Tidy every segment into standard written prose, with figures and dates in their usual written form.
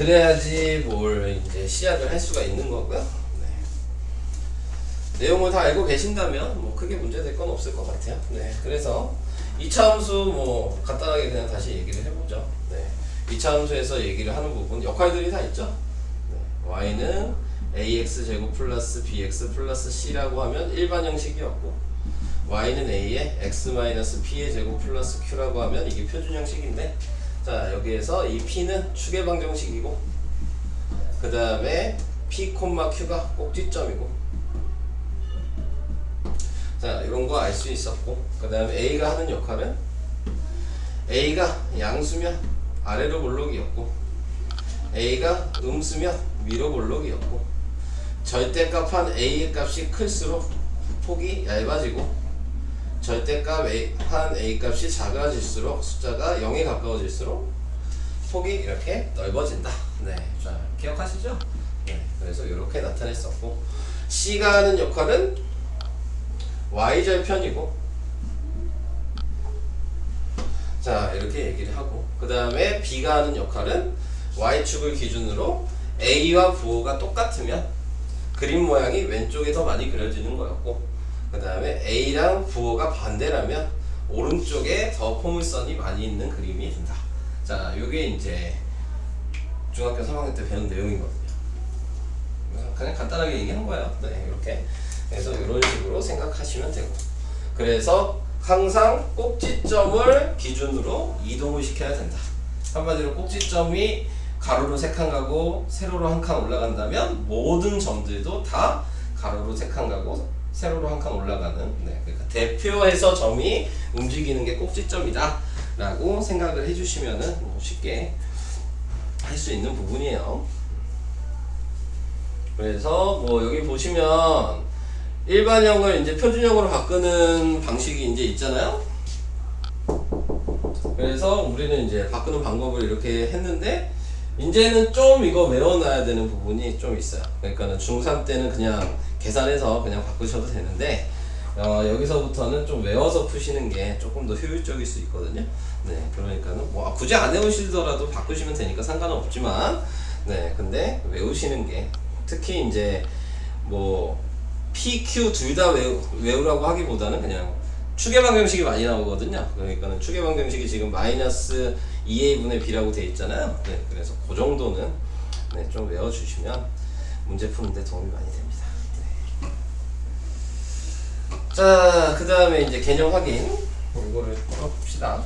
그래야지 뭘 이제 시작을 할 수가 있는 거고요. 네. 내용을 다 알고 계신다면 뭐 크게 문제될 건 없을 것 같아요. 네. 그래서 2차 함수 뭐 간단하게 그냥 다시 얘기를 해보죠. 네. 2차 함수에서 얘기를 하는 부분 역할들이 다 있죠. 네. y는 ax 제곱 플러스 bx 플러스 c라고 하면 일반 형식이었고, y는 a에 x 마이너스 b의 제곱 플러스 q라고 하면 이게 표준 형식인데, 자 여기에서 이 p는 추계방정식이고, 그 다음에 p, q가 꼭지점이고, 자 이런 거 알 수 있었고, 그 다음에 a가 하는 역할은 a가 양수면 아래로 볼록이었고, a가 음수면 위로 볼록이었고, 절대값 a의 값이 클수록 폭이 얇아지고, 절대값 한 a 값이 작아질수록 숫자가 0에 가까워질수록 폭이 이렇게 넓어진다. 네, 자 기억하시죠? 네, 그래서 이렇게 나타냈었고, c가 하는 역할은 y절편이고, 자 이렇게 얘기를 하고, 그 다음에 b가 하는 역할은 y축을 기준으로 a와 부호가 똑같으면 그림 모양이 왼쪽에 더 많이 그려지는 거였고, 그 다음에 a랑 부호가 반대라면 오른쪽에 더 포물선이 많이 있는 그림이 된다. 자 요게 이제 중학교 3학년 때 배운 내용이거든요. 그냥 간단하게 얘기한 거예요. 네, 이렇게. 그래서 이런 식으로 생각하시면 되고, 그래서 항상 꼭지점을 기준으로 이동을 시켜야 된다. 한마디로 꼭지점이 가로로 3칸 가고 세로로 1칸 올라간다면 모든 점들도 다 가로로 3칸 가고 세로로 1칸 올라가는, 네, 그러니까 대표해서 점이 움직이는 게 꼭지점이다 라고 생각을 해주시면은 뭐 쉽게 할 수 있는 부분이에요. 그래서 뭐 여기 보시면 일반형을 이제 표준형으로 바꾸는 방식이 이제 있잖아요. 그래서 우리는 이제 바꾸는 방법을 이렇게 했는데, 이제는 좀 이거 외워놔야 되는 부분이 좀 있어요. 그러니까는 중3 때는 그냥 계산해서 그냥 바꾸셔도 되는데, 여기서부터는 좀 외워서 푸시는 게 조금 더 효율적일 수 있거든요. 네, 그러니까는 뭐 굳이 안 외우시더라도 바꾸시면 되니까 상관은 없지만, 네, 근데 외우시는 게, 특히 이제 뭐 P, Q 둘 다 외우라고 하기보다는 그냥 추계방정식이 많이 나오거든요. 그러니까는 추계방정식이 지금 마이너스 2a분의 b라고 되어 있잖아요. 네, 그래서 그 정도는 네, 좀 외워주시면 문제 푸는데 도움이 많이 됩니다. 네. 자, 그 다음에 이제 개념 확인, 이거를 풀어봅시다.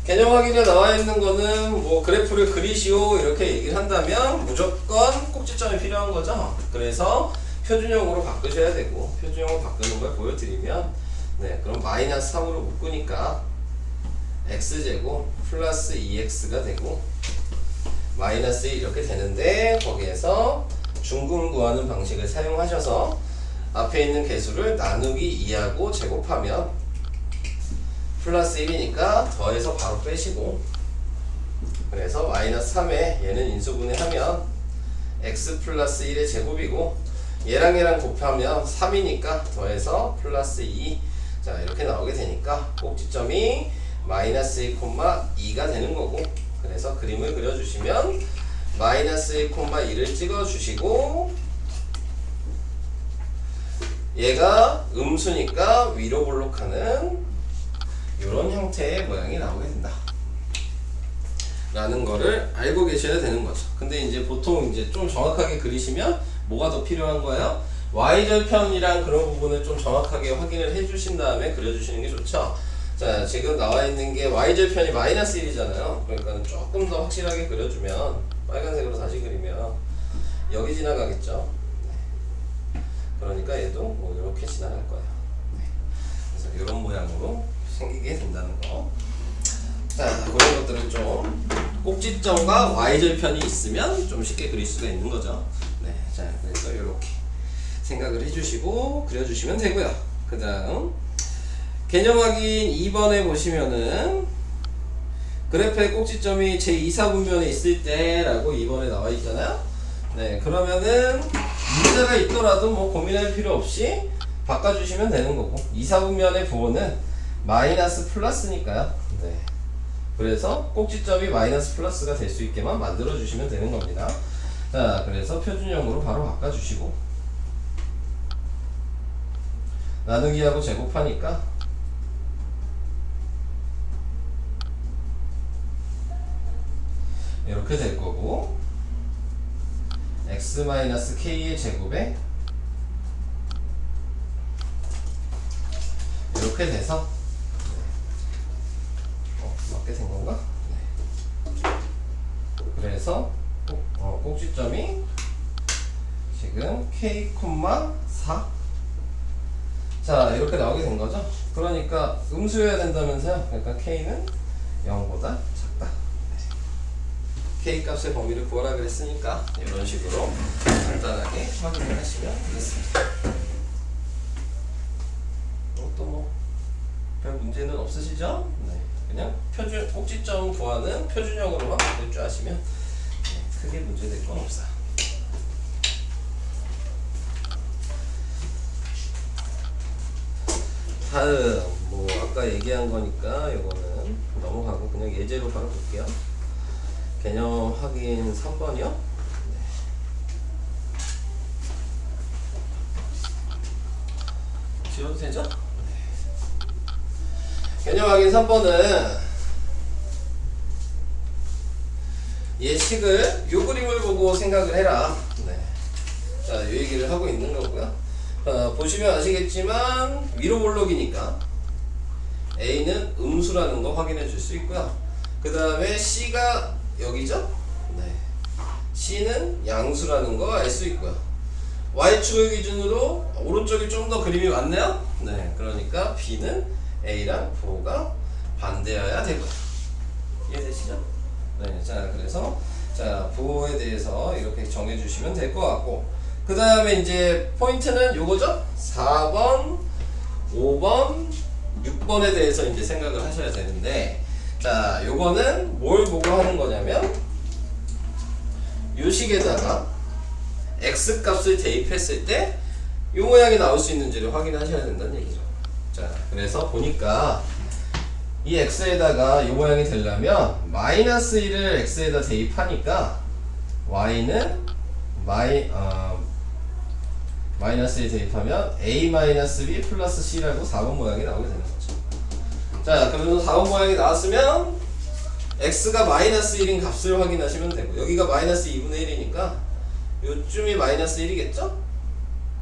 개념 확인에 나와 있는 거는 뭐 그래프를 그리시오 이렇게 얘기를 한다면 무조건 꼭지점이 필요한 거죠. 그래서 표준형으로 바꾸셔야 되고, 표준형으로 바꾸는 걸 보여드리면, 네, 그럼 마이너스 3으로 묶으니까 x제곱 플러스 2x가 되고, 마이너스 1 이렇게 되는데, 거기에서 중근 구하는 방식을 사용하셔서 앞에 있는 개수를 나누기 2하고 제곱하면 플러스 1이니까 더해서 바로 빼시고, 그래서 마이너스 3에 얘는 인수분해하면 x 플러스 1의 제곱이고, 얘랑 곱하면 3이니까 더해서 플러스 2. 자 이렇게 나오게 되니까 꼭지점이 마이너스 1,2가 되는 거고, 그래서 그림을 그려주시면 마이너스 1,2를 찍어주시고, 얘가 음수니까 위로 볼록하는 이런 형태의 모양이 나오게 된다 라는 거를 알고 계셔야 되는 거죠. 근데 이제 보통 이제 좀 정확하게 그리시면 뭐가 더 필요한 거예요? y절편이랑 그런 부분을 좀 정확하게 확인을 해주신 다음에 그려주시는 게 좋죠. 자 지금 나와 있는 게 y절편이 마이너스 1이잖아요. 그러니까 조금 더 확실하게 그려주면, 빨간색으로 다시 그리면 여기 지나가겠죠. 네. 그러니까 얘도 뭐 이렇게 지나갈 거예요. 네. 그래서 이런 모양으로 생기게 된다는 거. 자, 그런 것들을 좀 꼭지점과 y절편이 있으면 좀 쉽게 그릴 수가 있는 거죠. 네, 자, 그래서 이렇게 생각을 해주시고 그려주시면 되고요. 그 다음 개념 확인 2번에 보시면은 그래프의 꼭지점이 제2사분면에 있을 때 라고 2번에 나와 있잖아요. 네, 그러면은 문제가 있더라도 뭐 고민할 필요 없이 바꿔주시면 되는 거고, 2사분면의 부호는 마이너스 플러스니까요. 네, 그래서 꼭지점이 마이너스 플러스가 될 수 있게만 만들어 주시면 되는 겁니다. 자, 그래서 표준형으로 바로 바꿔주시고 나누기하고 제곱하니까 이렇게 될 거고 x-k의 제곱에 이렇게 돼서 맞게 된 건가? 네. 그래서 꼭지점이 지금 k, 4 자 이렇게 나오게 된 거죠. 그러니까 음수여야 된다면서요. 그러니까 k는 0보다 작다. k 값의 범위를 구하라 그랬으니까 이런 식으로 간단하게 확인을 하시면 되겠습니다. 또 뭐 별 문제는 없으시죠? 네. 그냥 표준 꼭지점 구하는 표준형으로만 바꿀 줄 아시면 네, 크게 문제될 건 없어요. 다음 뭐 아까 얘기한 거니까 이거는 넘어가고 그냥 예제로 바로 볼게요. 개념 확인 3번이요. 네. 지워도 되죠? 네. 개념 확인 3번은 얘 식을 요 그림을 보고 생각을 해라. 네. 자, 요 얘기를 하고 있는 거고요. 보시면 아시겠지만 위로 볼록이니까 A는 음수라는 거 확인해 줄 수 있고요. 그 다음에 C가 여기죠? 네. C는 양수라는 거 알 수 있고요. Y축을 기준으로 오른쪽이 좀 더 그림이 맞네요? 네. 그러니까 B는 A랑 부호가 반대여야 되고요. 이해되시죠? 네. 자, 그래서 자, 부호에 대해서 이렇게 정해 주시면 될 것 같고, 그 다음에 이제 포인트는 요거죠? 4번, 5번, 6번에 대해서 이제 생각을 하셔야 되는데, 자, 요거는 뭘 보고 하는 거냐면, 요 식에다가 x 값을 대입했을 때 요 모양이 나올 수 있는지를 확인하셔야 된다는 얘기죠. 자, 그래서 보니까 이 x에다가 요 모양이 되려면 마이너스 1을 x에다 대입하니까 y는 마이너스 1 대입하면 a-b 플러스 c라고 4번 모양이 나오게 되는 거죠. 자, 그러면 4번 모양이 나왔으면 x가 마이너스 1인 값을 확인하시면 되고, 여기가 마이너스 2분의 1이니까 요쯤이 마이너스 1이겠죠?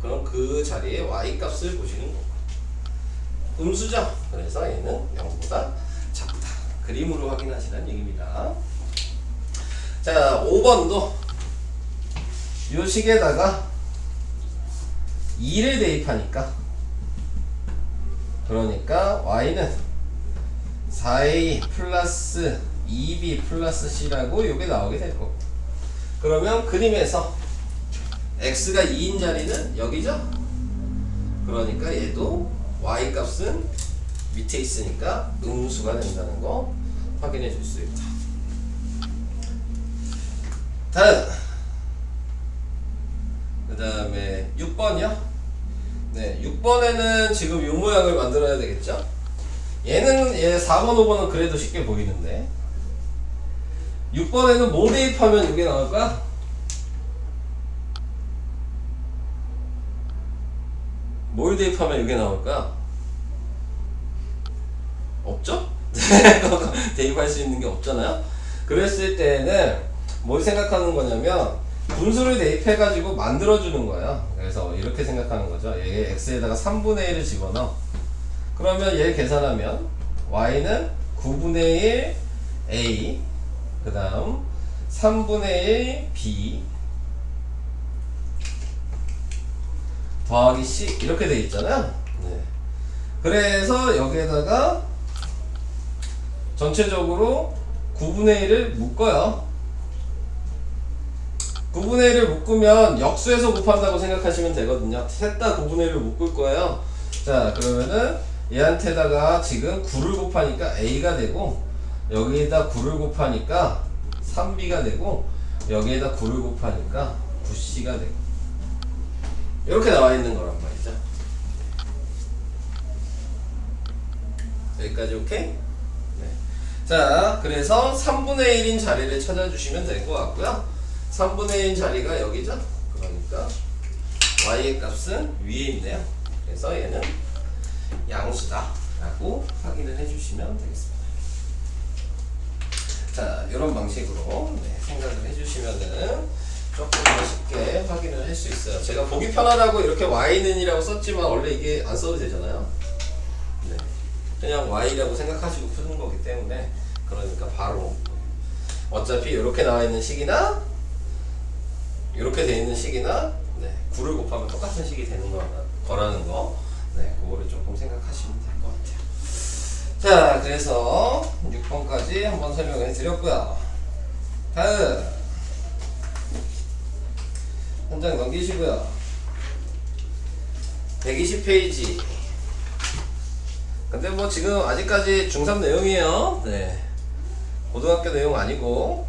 그럼 그 자리에 y 값을 보시는 거고, 음수죠? 그래서 얘는 0보다 작다. 그림으로 확인하시라는 얘기입니다. 자, 5번도 요 식에다가 2를 대입하니까, 그러니까 y는 4a 플러스 2b 플러스 c라고 요게 나오게 될 거고, 그러면 그림에서 x가 2인 자리는 여기죠? 그러니까 얘도 y 값은 밑에 있으니까 음수가 된다는 거 확인해 줄 수 있다. 다음 그 다음에 6번이요. 네, 6번에는 지금 요 모양을 만들어야 되겠죠? 얘는 얘 4번, 5번은 그래도 쉽게 보이는데, 6번에는 뭐 대입하면 이게 나올까? 뭘 대입하면 이게 나올까? 없죠? 대입할 수 있는 게 없잖아요? 그랬을 때는 뭘 생각하는 거냐면, 분수를 대입해가지고 만들어주는 거예요. 그래서 이렇게 생각하는 거죠. 얘 x에다가 3분의 1을 집어넣어. 그러면 얘 계산하면 y는 9분의 1 a, 그 다음 3분의 1 b 더하기 c 이렇게 돼 있잖아요. 네. 그래서 여기에다가 전체적으로 9분의 1을 묶어요. 9분의 1을 묶으면 역수에서 곱한다고 생각하시면 되거든요. 셋 다 9분의 1을 묶을 거예요. 자, 그러면은 얘한테다가 지금 9를 곱하니까 a가 되고, 여기에다 9를 곱하니까 3b가 되고, 여기에다 9를 곱하니까 9c가 되고, 이렇게 나와 있는 거란 말이죠. 여기까지 오케이? 네. 자, 그래서 3분의 1인 자리를 찾아주시면 될 것 같고요. 3분의 1인 자리가 여기죠. 그러니까 y의 값은 위에 있네요. 그래서 얘는 양수다 라고 확인을 해주시면 되겠습니다. 자, 이런 방식으로 생각을 해주시면은 조금 더 쉽게 확인을 할 수 있어요. 제가 보기 편하다고 이렇게 y는이라고 썼지만 원래 이게 안 써도 되잖아요. 네. 그냥 y라고 생각하시고 푸는 거기 때문에, 그러니까 바로 어차피 이렇게 나와 있는 식이나 이렇게 돼 있는 식이나 9를 곱하면 똑같은 식이 되는 거라는 거, 그거를 조금 생각하시면 될 것 같아요. 자, 그래서 6번까지 한번 설명해 드렸고요. 다음 한 장 넘기시고요. 120페이지. 근데 뭐 지금 아직까지 중3 내용이에요. 고등학교 내용 아니고.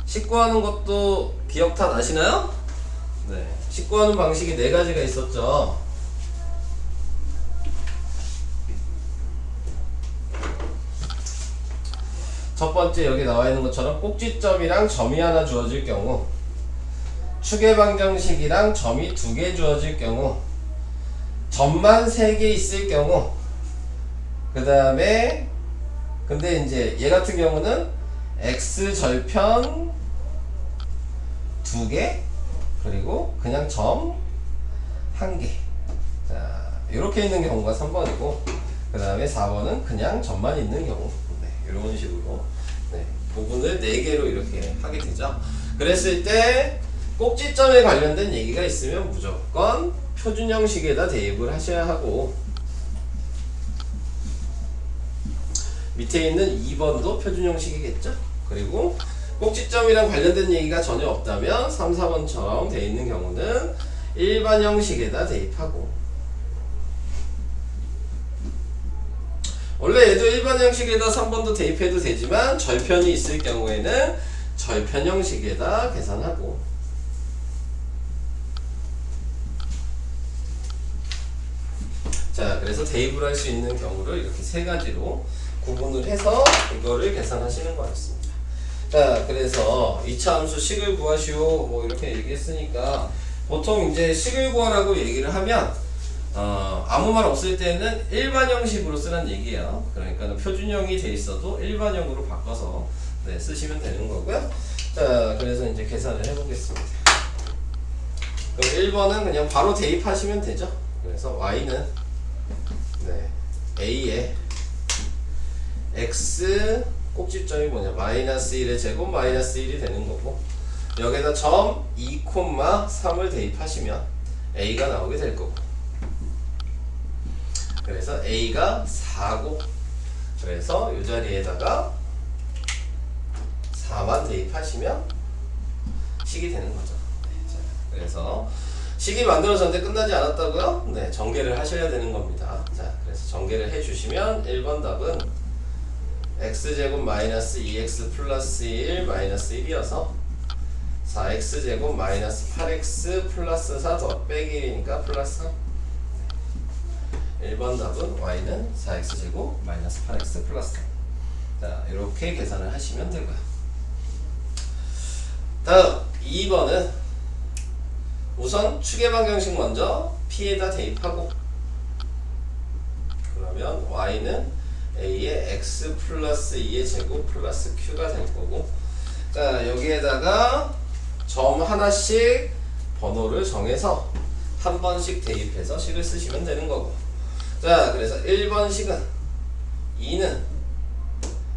식구하는 것도 기억 다 나시나요? 식구하는 방식이 4가지가 있었죠. 첫 번째 여기 나와 있는 것처럼 꼭지점이랑 점이 하나 주어질 경우, 축의 방정식이랑 점이 2개 주어질 경우, 점만 3개 있을 경우, 그 다음에 근데 이제 얘 같은 경우는 x 절편 2개 그리고 그냥 점 1개. 자, 이렇게 있는 경우가 3번이고, 그 다음에 4번은 그냥 점만 있는 경우. 이런 식으로 부분을 4개로 이렇게 하게 되죠. 그랬을 때 꼭지점에 관련된 얘기가 있으면 무조건 표준 형식에다 대입을 하셔야 하고, 밑에 있는 2번도 표준 형식이겠죠. 그리고 꼭지점이랑 관련된 얘기가 전혀 없다면 3, 4번처럼 돼 있는 경우는 일반 형식에다 대입하고, 원래 얘도 일반 형식에다 3번도 대입해도 되지만 절편이 있을 경우에는 절편 형식에다 계산하고, 자, 그래서 대입을 할 수 있는 경우를 이렇게 3가지로 구분을 해서 이거를 계산하시는 거였습니다. 자, 그래서 2차 함수 식을 구하시오 뭐 이렇게 얘기했으니까, 보통 이제 식을 구하라고 얘기를 하면 아무 말 없을 때는 일반 형식으로 쓰란 얘기예요. 그러니까 표준형이 돼 있어도 일반형으로 바꿔서 쓰시면 되는 거고요. 자, 그래서 이제 계산을 해보겠습니다. 그럼 1번은 그냥 바로 대입하시면 되죠. 그래서 y는 a에 x 꼭지점이 뭐냐, 마이너스 1의 제곱 마이너스 1이 되는 거고, 여기다 점 2,3을 대입하시면 a가 나오게 될 거고, 그래서 a가 4고, 그래서 이 자리에다가 4만 대입하시면 식이 되는 거죠. 자, 그래서 식이 만들어졌는데 끝나지 않았다고요? 전개를 하셔야 되는 겁니다. 자, 그래서 전개를 해주시면 1번 답은 x제곱 마이너스 2x 플러스 1 마이너스 1이어서 4x제곱 마이너스 8x 플러스 4 더 빼기 1이니까 플러스 3. 1번 답은 y는 4x제곱 마이너스 8x 플러스 3. 자, 이렇게 계산을 하시면 되고요. 다음 2번은 우선 축의 방정식 먼저 p에다 대입하고, 그러면 y는 a의 x 플러스 2의 제곱 플러스 q가 될 거고, 자, 여기에다가 점 하나씩 번호를 정해서 한 번씩 대입해서 식을 쓰시면 되는 거고, 자, 그래서 1번 식은 2는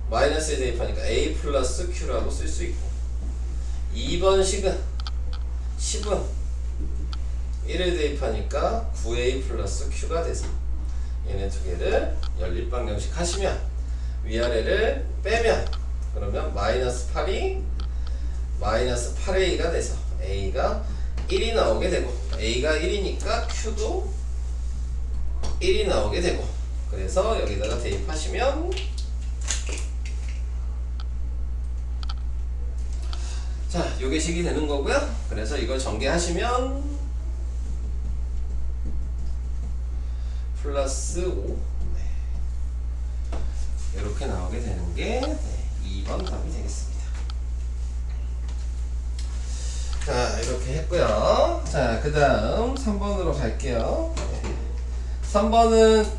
마이너스에 대입하니까 a 플러스 q라고 쓸 수 있고, 2번 식은 10은 1을 대입하니까 9a 플러스 q가 돼서 얘네 두 개를 연립방정식 하시면 위아래를 빼면, 그러면 마이너스 8이 마이너스 8a가 돼서 a가 1이 나오게 되고, a가 1이니까 q도 1이 나오게 되고, 그래서 여기다가 대입하시면, 자, 요게 식이 되는 거고요. 그래서 이걸 전개하시면 플러스 5. 이렇게 나오게 되는 게 2번 답이 되겠습니다. 자, 이렇게 했고요. 자, 그 다음 3번으로 갈게요. 3번은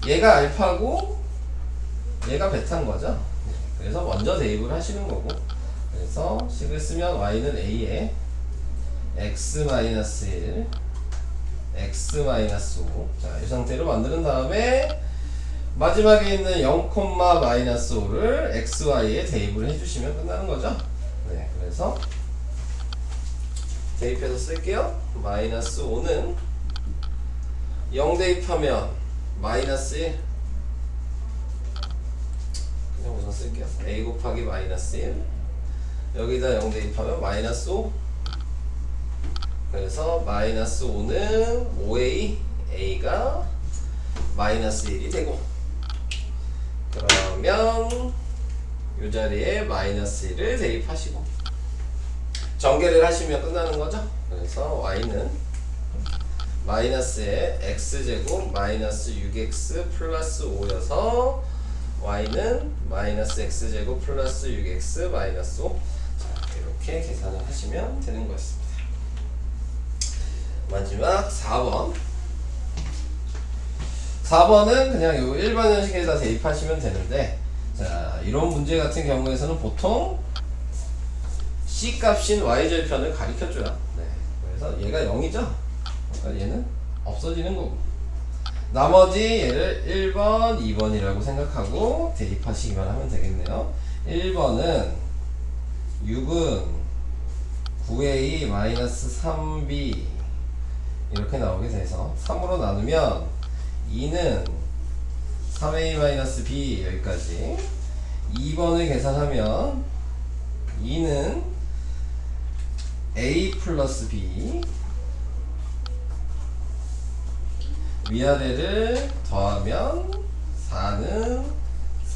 얘가 알파고 얘가 베타인 거죠. 그래서 먼저 대입을 하시는 거고, 그래서 식을 쓰면 y는 a에 x-1 x-5. 자, 이 상태로 만드는 다음에 마지막에 있는 0,-5를 xy에 대입을 해주시면 끝나는 거죠. 네, 그래서 대입해서 쓸게요. -5는 0 대입하면 -1. 그냥 우선 쓸게요. a 곱하기 -1. 여기다 0 대입하면 -5. 그래서 -5는 5a, a가 -1이 되고, 그러면 이 자리에 -1을 대입하시고 전개를 하시면 끝나는 거죠. 그래서 y는 마이너스에 x제곱 마이너스 6x 플러스 5여서 y는 마이너스 x제곱 플러스 6x 마이너스 5. 자, 이렇게 계산을 하시면 되는 거였습니다. 마지막 4번. 4번은 그냥 요 일반 형식에다 대입하시면 되는데, 자, 이런 문제 같은 경우에서는 보통 C 값인 y절편을 가리켜줘요. 네, 그래서 얘가 0이죠? 그러니까 얘는 없어지는 거고, 나머지 얘를 1번, 2번이라고 생각하고 대입하시기만 하면 되겠네요. 1번은 6은 9a-3b 이렇게 나오게 돼서 3으로 나누면 2는 3a-b 여기까지. 2번을 계산하면 2는 a 플러스 b, 위아래를 더하면 4는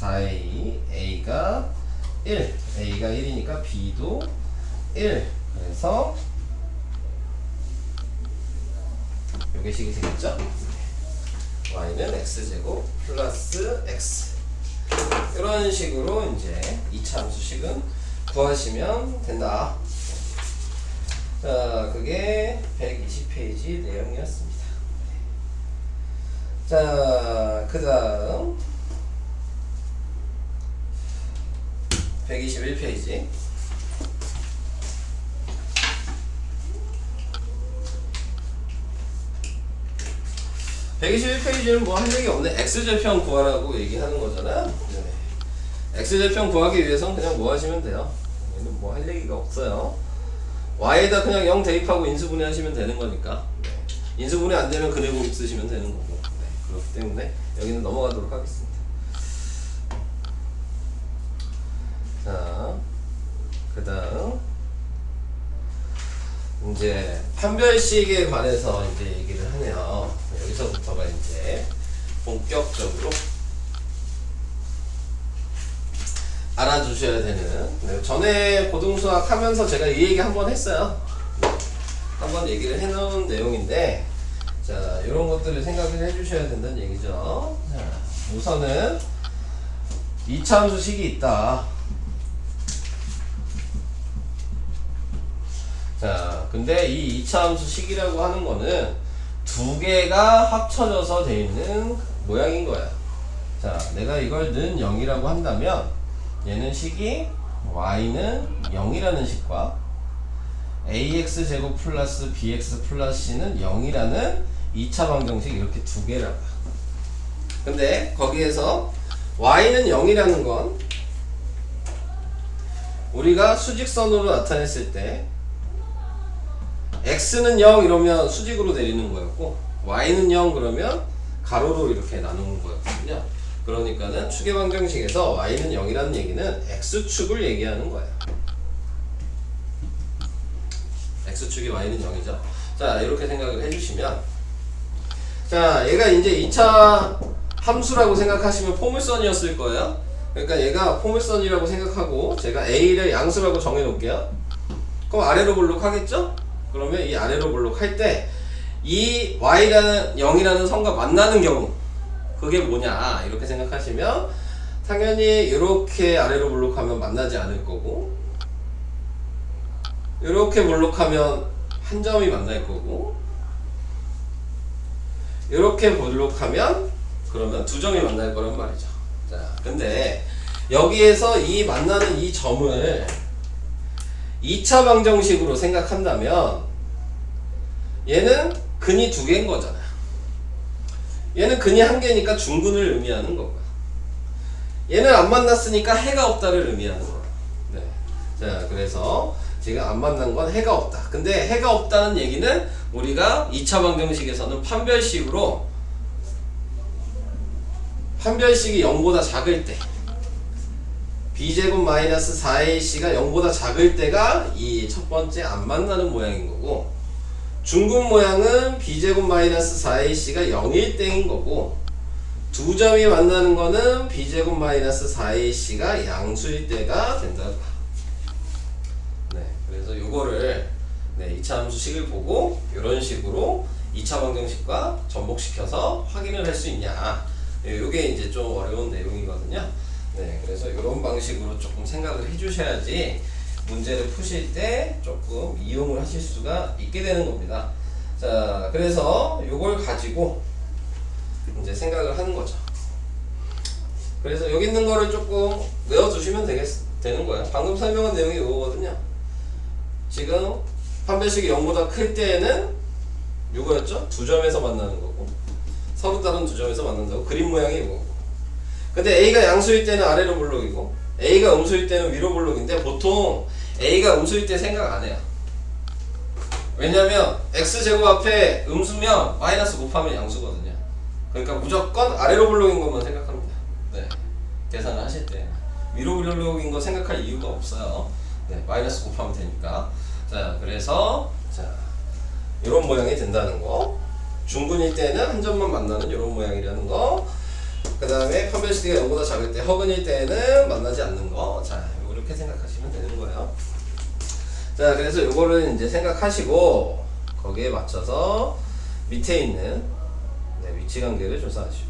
4a, a가 1, a가 1이니까 b도 1. 그래서 요게 식이 되겠죠? y는 x제곱 플러스 x. 이런 식으로 이제 이차함수식은 구하시면 된다. 자, 그게 120페이지 내용이었습니다. 자, 그 다음 121페이지. 121페이지는 뭐 할 얘기 없네. x절편 구하라고 얘기하는 거잖아요. 네. x절편 구하기 위해서는 그냥 뭐 하시면 돼요. 얘는 뭐 할 얘기가 없어요. y에다 그냥 0 대입하고 인수분해 하시면 되는 거니까. 네. 인수분해 안 되면 그래프를 쓰시면 되는 거고. 네. 그렇기 때문에 여기는 넘어가도록 하겠습니다. 자, 그 다음 이제 판별식에 관해서 이제 얘기를 하네요. 여기서부터가 이제 본격적으로 알아주셔야 되는. 네, 전에 고등수학 하면서 제가 이 얘기 한번 했어요. 한번 얘기를 해놓은 내용인데, 자, 이런 것들을 생각을 해주셔야 된다는 얘기죠. 자, 우선은 이차함수식이 있다. 자, 근데 이 이차함수식이라고 하는 거는 두 개가 합쳐져서 돼 있는 모양인 거야. 자, 내가 이걸 는 0이라고 한다면 얘는 식이 y는 0이라는 식과 ax제곱 플러스 bx 플러스 c는 0이라는 2차 방정식, 이렇게 두 개라고. 근데 거기에서 y는 0이라는 건 우리가 수직선으로 나타냈을 때 x는 0 이러면 수직으로 내리는 거였고, y는 0 그러면 가로로 이렇게 나누는 거였거든요. 그러니까는 축의 방정식에서 y는 0이라는 얘기는 x축을 얘기하는 거예요. x축이 y는 0이죠. 자, 이렇게 생각을 해주시면, 자, 얘가 이제 2차 함수라고 생각하시면 포물선이었을 거예요. 그러니까 얘가 포물선이라고 생각하고 제가 a를 양수라고 정해 놓을게요. 그럼 아래로 볼록하겠죠? 그러면 이 아래로 볼록할 때 이 y라는 0이라는 선과 만나는 경우, 그게 뭐냐 이렇게 생각하시면 당연히 이렇게 아래로 블록하면 만나지 않을 거고, 이렇게 블록하면 한 점이 만날 거고, 이렇게 블록하면 그러면 두 점이 만날 거란 말이죠. 자, 근데 여기에서 이 만나는 이 점을 2차 방정식으로 생각한다면 얘는 근이 두 개인 거잖아요. 얘는 근이 한 개니까 중근을 의미하는 거고요. 얘는 안 만났으니까 해가 없다를 의미하는 거예요. 네. 자, 그래서 지금 안 만난 건 해가 없다. 근데 해가 없다는 얘기는 우리가 2차 방정식에서는 판별식으로 판별식이 0보다 작을 때 b제곱 마이너스 4ac가 0보다 작을 때가 이 첫 번째 안 만나는 모양인 거고, 중근 모양은 b제곱 마이너스 4ac가 0일 때인 거고, 두 점이 만나는 거는 b제곱 마이너스 4ac가 양수일 때가 된다. 네, 그래서 요거를 2차 함수식을 보고 이런 식으로 2차 방정식과 접목시켜서 확인을 할 수 있냐. 요게 이제 좀 어려운 내용이거든요. 네, 그래서 이런 방식으로 조금 생각을 해주셔야지 문제를 푸실 때 조금 이용을 하실 수가 있게 되는 겁니다. 자, 그래서 요걸 가지고 이제 생각을 하는 거죠. 그래서 여기 있는 거를 조금 외워두시면 되는 거예요. 방금 설명한 내용이 이거거든요. 지금 판별식이 0보다 클 때에는 이거였죠? 두 점에서 만나는 거고, 서로 다른 두 점에서 만난다고. 그림 모양이 이거고. 근데 A가 양수일 때는 아래로 블록이고 A가 음수일 때는 위로 블록인데, 보통 A가 음수일 때 생각 안 해요. 왜냐면 X제곱 앞에 음수면 마이너스 곱하면 양수거든요. 그러니까 무조건 아래로 블록인 것만 생각합니다. 네, 계산을 하실 때 위로 블록인 거 생각할 이유가 없어요. 네, 마이너스 곱하면 되니까. 자, 그래서 자, 이런 모양이 된다는 거. 중근일 때는 한 점만 만나는 이런 모양이라는 거. 그 다음에 판별식이 0보다 작을 때 허근일 때는 만나지 않는 거. 자, 이렇게 생각하시면 되는 거예요. 자, 그래서 요거를 이제 생각하시고 거기에 맞춰서 밑에 있는 위치관계를 조사하시고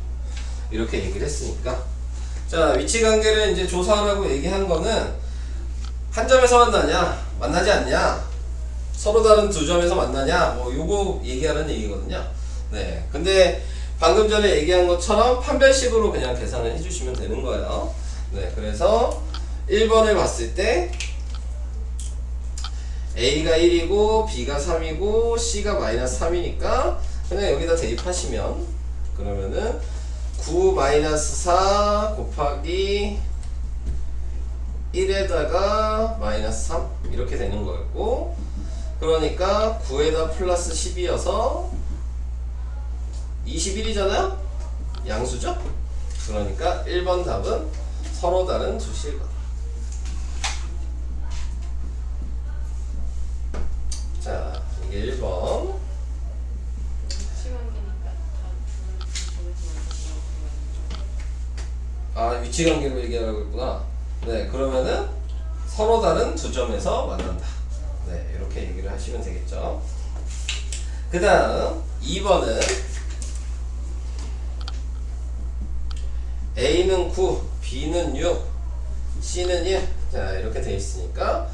이렇게 얘기를 했으니까, 자, 위치관계를 이제 조사하라고 얘기한 거는 한 점에서 만나냐, 만나지 않냐, 서로 다른 두 점에서 만나냐, 뭐 요거 얘기하는 얘기거든요. 네, 근데 방금 전에 얘기한 것처럼 판별식으로 그냥 계산을 해주시면 되는 거예요. 네, 그래서 1번을 봤을 때 A가 1이고 B가 3이고 C가 마이너스 3이니까 그냥 여기다 대입하시면, 그러면은 9 마이너스 4 곱하기 1에다가 마이너스 3 이렇게 되는 거였고, 그러니까 9에다 플러스 10이어서 21이잖아요? 양수죠? 그러니까 1번 답은 서로 다른 두 실과. 자, 이게 1번. 아, 위치관계로 얘기하라고 했구나. 네, 그러면은 서로 다른 두 점에서 만난다. 네, 이렇게 얘기를 하시면 되겠죠. 그 다음 2번은 A는 9, B는 6, C는 1. 자, 이렇게 돼 있으니까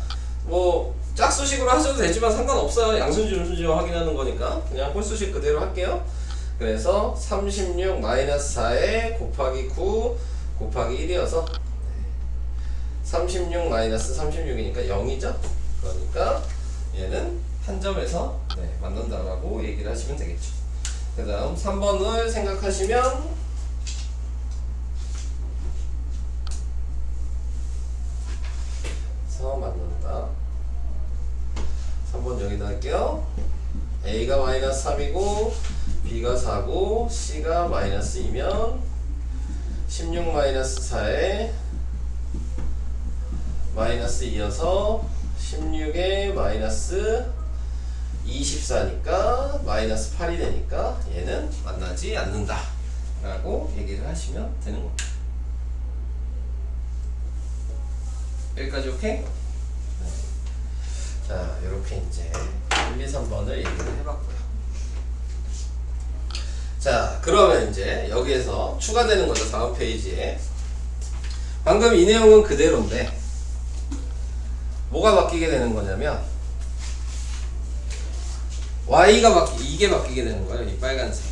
뭐 짝수식으로 하셔도 되지만 상관없어요. 양수인지 음수인지 확인하는 거니까 그냥 홀수식 그대로 할게요. 그래서 36 마이너스 4에 곱하기 9 곱하기 1이어서 36 마이너스 36이니까 0이죠. 그러니까 얘는 한 점에서 만난다라고 얘기를 하시면 되겠죠. 그 다음 3번을 생각하시면 만난다. 3번 여기다 할게요. A가 마이너스 3이고 B가 4고 C가 마이너스 2면 16 마이너스 4에 마이너스 2여서 16에 마이너스 24니까 마이너스 8이 되니까 얘는 만나지 않는다 라고 얘기를 하시면 되는 겁니다. 여기까지 오케이? 네. 자, 이렇게 이제 1, 2, 3번을 얘기를 해봤고요. 자, 그러면 이제 여기에서 추가되는 거죠. 다음 페이지에 방금 이 내용은 그대로인데 뭐가 바뀌게 되는 거냐면 y가 이게 바뀌게 되는 거예요. 이 빨간색.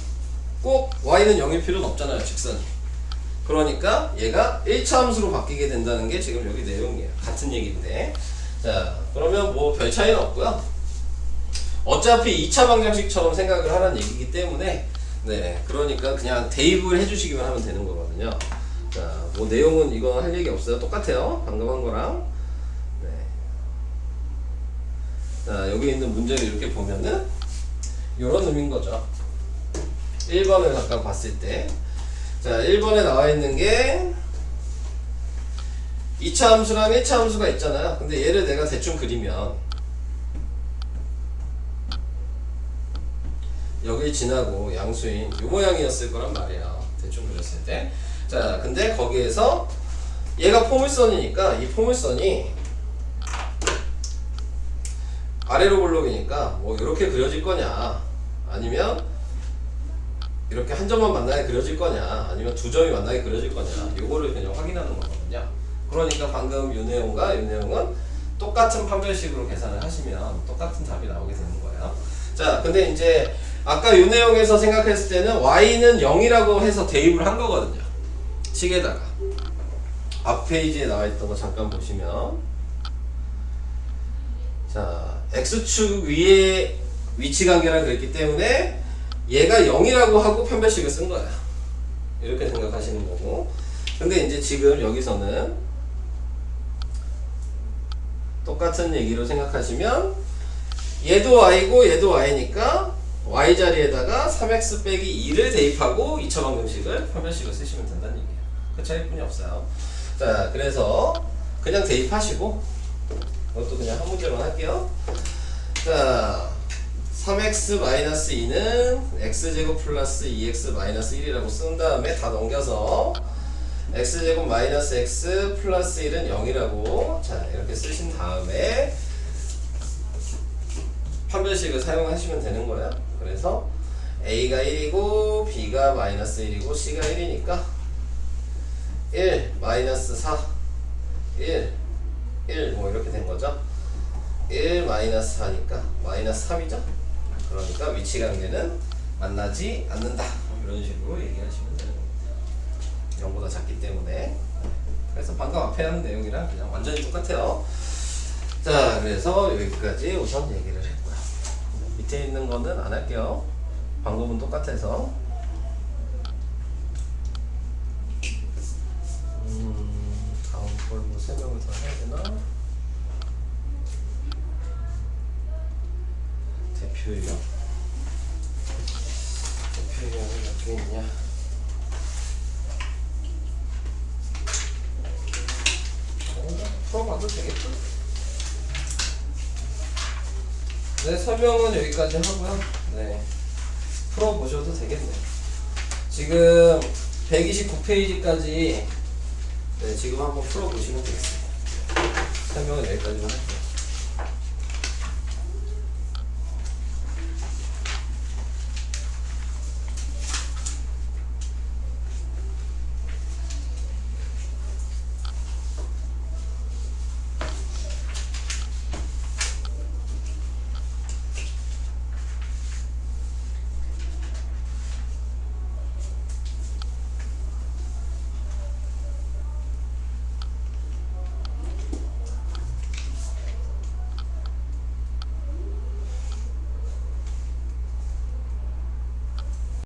꼭 y는 0일 필요는 없잖아요. 직선이. 그러니까 얘가 1차 함수로 바뀌게 된다는 게 지금 여기 내용이에요. 같은 얘기인데. 자, 그러면 뭐 별 차이는 없고요. 어차피 2차 방정식처럼 생각을 하라는 얘기이기 때문에 네, 그러니까 그냥 대입을 해주시기만 하면 되는 거거든요. 자, 뭐 내용은 이거 할 얘기 없어요. 똑같아요. 방금 한 거랑. 네. 자, 여기 있는 문제를 이렇게 보면은 이런 의미인 거죠. 1번을 잠깐 봤을 때. 자, 1번에 나와 있는 게 2차 함수랑 1차 함수가 있잖아요. 근데 얘를 내가 대충 그리면 여기 지나고 양수인 이 모양이었을 거란 말이에요. 대충 그렸을 때. 자, 근데 거기에서 얘가 포물선이니까 이 포물선이 아래로 볼록이니까 뭐 이렇게 그려질 거냐, 아니면 이렇게 한 점만 만나게 그려질 거냐, 아니면 두 점이 만나게 그려질 거냐, 요거를 그냥 확인하는 거거든요. 그러니까 방금 이 내용과 이 내용은 똑같은 판별식으로 계산을 하시면 똑같은 답이 나오게 되는 거예요. 자, 근데 이제 아까 이 내용에서 생각했을 때는 y는 0이라고 해서 대입을 한 거거든요. 식에다가 앞 페이지에 나와 있던 거 잠깐 보시면, 자, x축 위에 위치 관계랑 그랬기 때문에 얘가 0이라고 하고 편별식을 쓴 거야. 이렇게 생각하시는 거고. 근데 이제 지금 여기서는 똑같은 얘기로 생각하시면 얘도 y고 얘도 y니까 y 자리에다가 3x 빼기 2를 대입하고 2차 방정식을 편별식을 쓰시면 된다는 얘기예요. 그 차이뿐이 없어요. 자, 그래서 그냥 대입하시고 이것도 그냥 한 문제만 할게요. 자, 3x-2는 x제곱 플러스 2x-1이라고 쓴 다음에 다 넘겨서 x제곱 마이너스 x 플러스 1은 0이라고 자 이렇게 쓰신 다음에 판별식을 사용하시면 되는 거예요. 그래서 a가 1이고 b가 마이너스 1이고 c가 1이니까 1 마이너스 4 1 1 뭐 이렇게 된 거죠. 1 마이너스 4니까 마이너스 3이죠. 그러니까 위치 관계는 만나지 않는다. 이런 식으로 얘기하시면 되는 겁니다. 0보다 작기 때문에. 그래서 방금 앞에 한 내용이랑 그냥 완전히 똑같아요. 자, 그래서 여기까지 우선 얘기를 했고요. 밑에 있는 거는 안 할게요. 방법은 똑같아서. 다음 걸로 설명을 더 해야 되나? 대표유형. 대표유형이 어떻게 있냐? 풀어봐도 되겠죠? 네, 설명은 여기까지 하고요. 네, 풀어보셔도 되겠네요. 지금 129페이지까지 네, 지금 한번 풀어보시면 되겠습니다. 설명은 여기까지만 할게요.